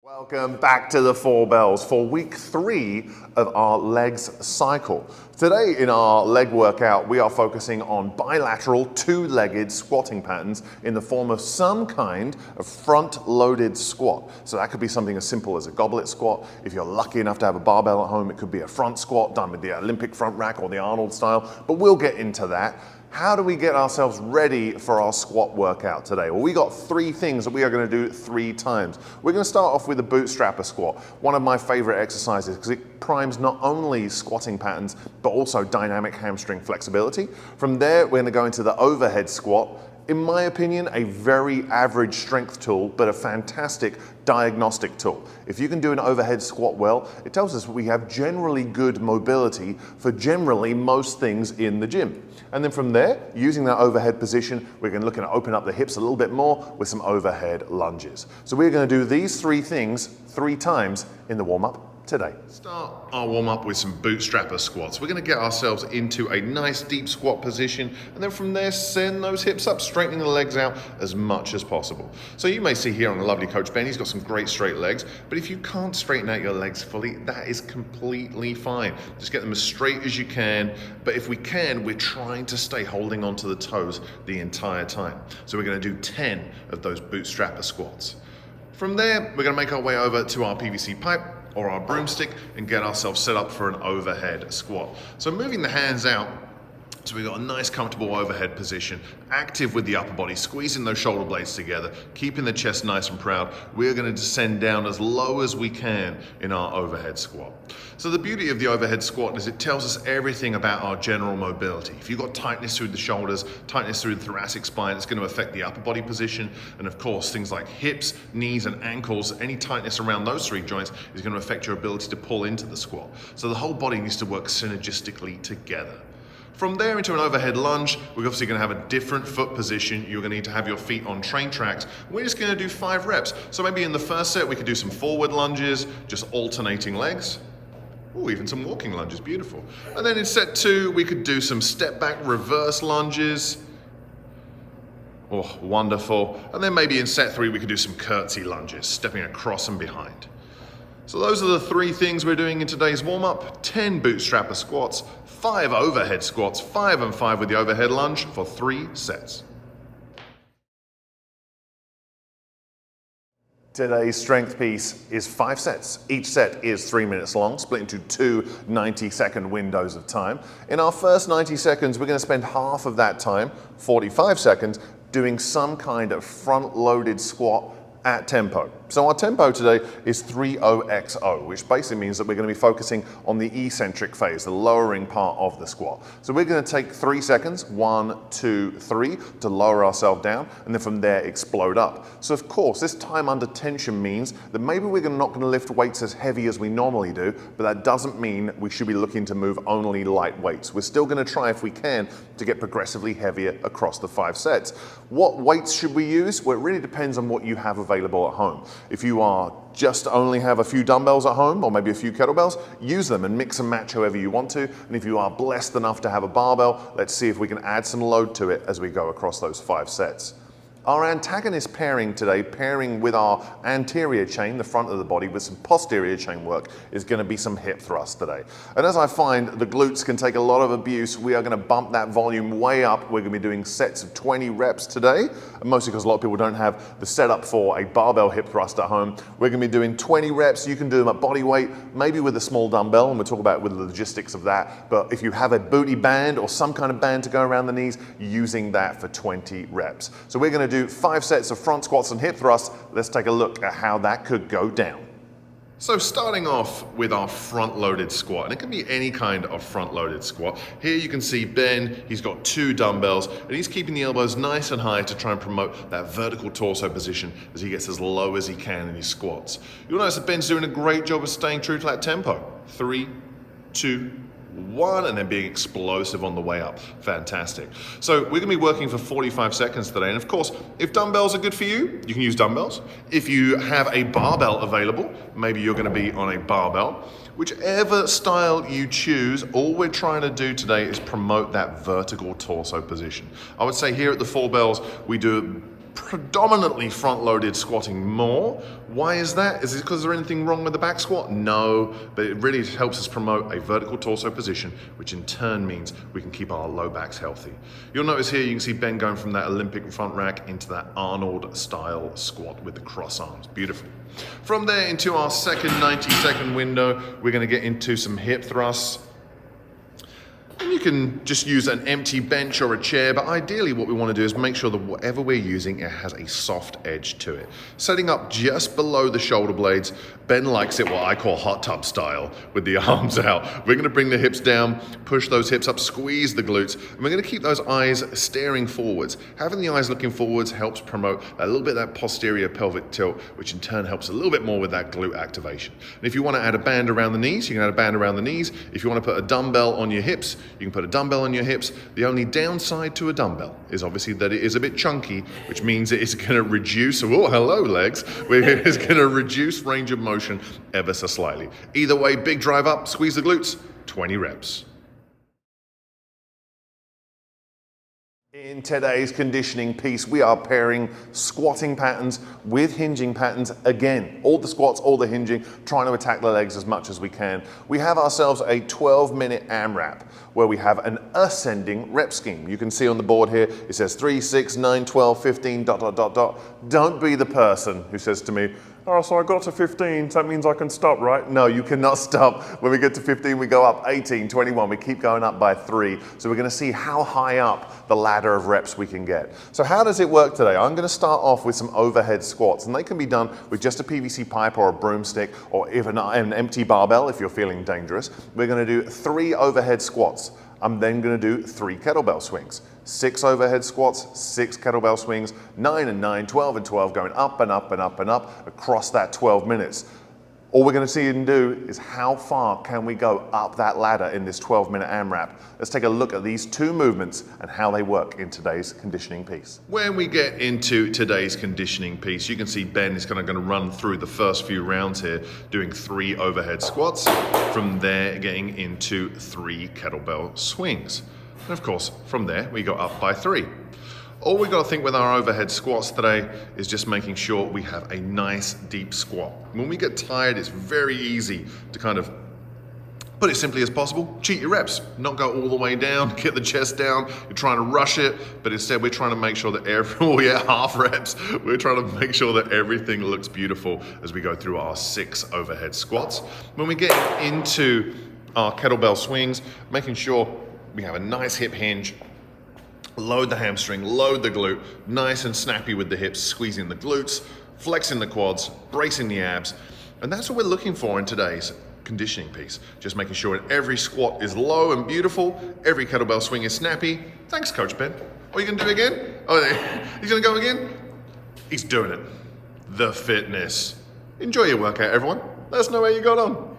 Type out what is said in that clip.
Welcome back to the Four Bells for week 3 of our LEGZ cycle. Today in our leg workout, we are focusing on bilateral two-legged squatting patterns in the form of some kind of front-loaded squat. So that could be something as simple as a goblet squat. If you're lucky enough to have a barbell at home, it could be a front squat done with the Olympic front rack or the Arnold style, but we'll get into that. How do we get ourselves ready for our squat workout today? Well, we got 3 things that we are going to do 3 times. We're going to start off with a bootstrapper squat, one of my favorite exercises because it primes not only squatting patterns, but also dynamic hamstring flexibility. From there, we're going to go into the overhead squat. In my opinion, a very average strength tool, but a fantastic diagnostic tool. If you can do an overhead squat well, it tells us we have generally good mobility for generally most things in the gym. And then from there, using that overhead position, we're going to look at open up the hips a little bit more with some overhead lunges. So we're going to do these 3 things 3 times in the warm-up today. Start our warm-up with some bootstrapper squats. We're going to get ourselves into a nice deep squat position, and then from there send those hips up, straightening the legs out as much as possible. So you may see here on the lovely Coach Ben, he's got some great straight legs, but if you can't straighten out your legs fully, that is completely fine. Just get them as straight as you can, but if we can, we're trying to stay holding onto the toes the entire time. So we're going to do 10 of those bootstrapper squats. From there, we're going to make our way over to our PVC pipe or our broomstick and get ourselves set up for an overhead squat. So moving the hands out, so we've got a nice comfortable overhead position, active with the upper body, squeezing those shoulder blades together, keeping the chest nice and proud. We're going to descend down as low as we can in our overhead squat. So the beauty of the overhead squat is it tells us everything about our general mobility. If you've got tightness through the shoulders, tightness through the thoracic spine, it's going to affect the upper body position. And of course, things like hips, knees, and ankles, any tightness around those 3 joints is going to affect your ability to pull into the squat. So the whole body needs to work synergistically together. From there into an overhead lunge, we're obviously going to have a different foot position. You're going to need to have your feet on train tracks. We're just going to do 5 reps. So maybe in the first set, we could do some forward lunges, just alternating legs. Ooh, even some walking lunges, beautiful. And then in set 2, we could do some step back reverse lunges. Oh, wonderful. And then maybe in set 3, we could do some curtsy lunges, stepping across and behind. So those are the 3 things we're doing in today's warm-up. 10 bootstrapper squats, 5 overhead squats, 5 and 5 with the overhead lunge for 3 sets. Today's strength piece is 5 sets. Each set is 3 minutes long, split into 2 90-second windows of time. In our first 90 seconds, we're going to spend half of that time, 45 seconds, doing some kind of front-loaded squat at tempo. So our tempo today is 3-0-X-0, which basically means that we're going to be focusing on the eccentric phase, the lowering part of the squat. So we're going to take 3 seconds, 1, 2, 3, to lower ourselves down, and then from there explode up. So of course, this time under tension means that maybe we're not going to lift weights as heavy as we normally do, but that doesn't mean we should be looking to move only light weights. We're still going to try, if we can, to get progressively heavier across the 5 sets. What weights should we use? Well, it really depends on what you have available at home. If you are just only have a few dumbbells at home or maybe a few kettlebells, use them and mix and match however you want to. And if you are blessed enough to have a barbell, let's see if we can add some load to it as we go across those 5 sets. Our antagonist pairing today, pairing with our anterior chain, the front of the body, with some posterior chain work, is going to be some hip thrusts today. And as I find the glutes can take a lot of abuse, we are going to bump that volume way up. We're going to be doing sets of 20 reps today, mostly because a lot of people don't have the setup for a barbell hip thrust at home. We're going to be doing 20 reps. You can do them at body weight, maybe with a small dumbbell, and we'll talk about with the logistics of that. But if you have a booty band or some kind of band to go around the knees, using that for 20 reps. So we're going to do 5 sets of front squats and hip thrusts. Let's take a look at how that could go down. So starting off with our front-loaded squat, and it can be any kind of front-loaded squat. Here you can see Ben, he's got 2 dumbbells, and he's keeping the elbows nice and high to try and promote that vertical torso position as he gets as low as he can in his squats. You'll notice that Ben's doing a great job of staying true to that tempo. 3, 2, 1, and then being explosive on the way up. Fantastic. So we're going to be working for 45 seconds today. And of course, if dumbbells are good for you, you can use dumbbells. If you have a barbell available, maybe you're going to be on a barbell. Whichever style you choose, all we're trying to do today is promote that vertical torso position. I would say here at the Four Bells, we do predominantly front-loaded squatting more. Why is that? Is it because there's anything wrong with the back squat? No, but it really helps us promote a vertical torso position, which in turn means we can keep our low backs healthy. You'll notice here you can see Ben going from that Olympic front rack into that Arnold style squat with the cross arms. Beautiful. From there into our second 90-second window, we're going to get into some hip thrusts. And you can just use an empty bench or a chair, but ideally what we want to do is make sure that whatever we're using, it has a soft edge to it. Setting up just below the shoulder blades, Ben likes it what I call hot tub style, with the arms out. We're going to bring the hips down, push those hips up, squeeze the glutes, and we're going to keep those eyes staring forwards. Having the eyes looking forwards helps promote a little bit of that posterior pelvic tilt, which in turn helps a little bit more with that glute activation. And if you want to add a band around the knees, you can add a band around the knees. If you want to put a dumbbell on your hips, you can put a dumbbell on your hips. The only downside to a dumbbell is obviously that it is a bit chunky, which means it is going to reduce, oh, hello legs, it's going to reduce range of motion ever so slightly. Either way, big drive up, squeeze the glutes, 20 reps. In today's conditioning piece, we are pairing squatting patterns with hinging patterns again. All the squats, all the hinging, trying to attack the legs as much as we can. We have ourselves a 12-minute AMRAP where we have an ascending rep scheme. You can see on the board here, it says 3, 6, 9, 12, 15, ... Don't be the person who says to me, oh, so I got to 15, so that means I can stop, right? No, you cannot stop. When we get to 15, we go up 18, 21, we keep going up by 3. So we're gonna see how high up the ladder of reps we can get. So how does it work today? I'm gonna start off with some overhead squats, and they can be done with just a PVC pipe or a broomstick, or even an empty barbell if you're feeling dangerous. We're gonna do 3 overhead squats. I'm then gonna do 3 kettlebell swings. 6 overhead squats, 6 kettlebell swings, 9 and 9, 12 and 12, going up and up and up and up across that 12 minutes. All we're gonna see and do is how far can we go up that ladder in this 12-minute AMRAP. Let's take a look at these 2 movements and how they work in today's conditioning piece. When we get into today's conditioning piece, you can see Ben is kind of gonna run through the first few rounds here, doing 3 overhead squats. From there, getting into 3 kettlebell swings. And of course, from there, we go up by 3. All we've got to think with our overhead squats today is just making sure we have a nice deep squat. When we get tired, it's very easy to kind of, put it simply as possible, cheat your reps. Not go all the way down, get the chest down, you're trying to rush it, but instead we're trying to make sure that half reps, we're trying to make sure that everything looks beautiful as we go through our 6 overhead squats. When we get into our kettlebell swings, making sure we have a nice hip hinge, load the hamstring, load the glute, nice and snappy with the hips, squeezing the glutes, flexing the quads, bracing the abs. And that's what we're looking for in today's conditioning piece. Just making sure that every squat is low and beautiful, every kettlebell swing is snappy. Thanks, Coach Ben. Are you gonna do it again? Oh, he's gonna go again? He's doing it. The fitness. Enjoy your workout, everyone. Let us know how you got on.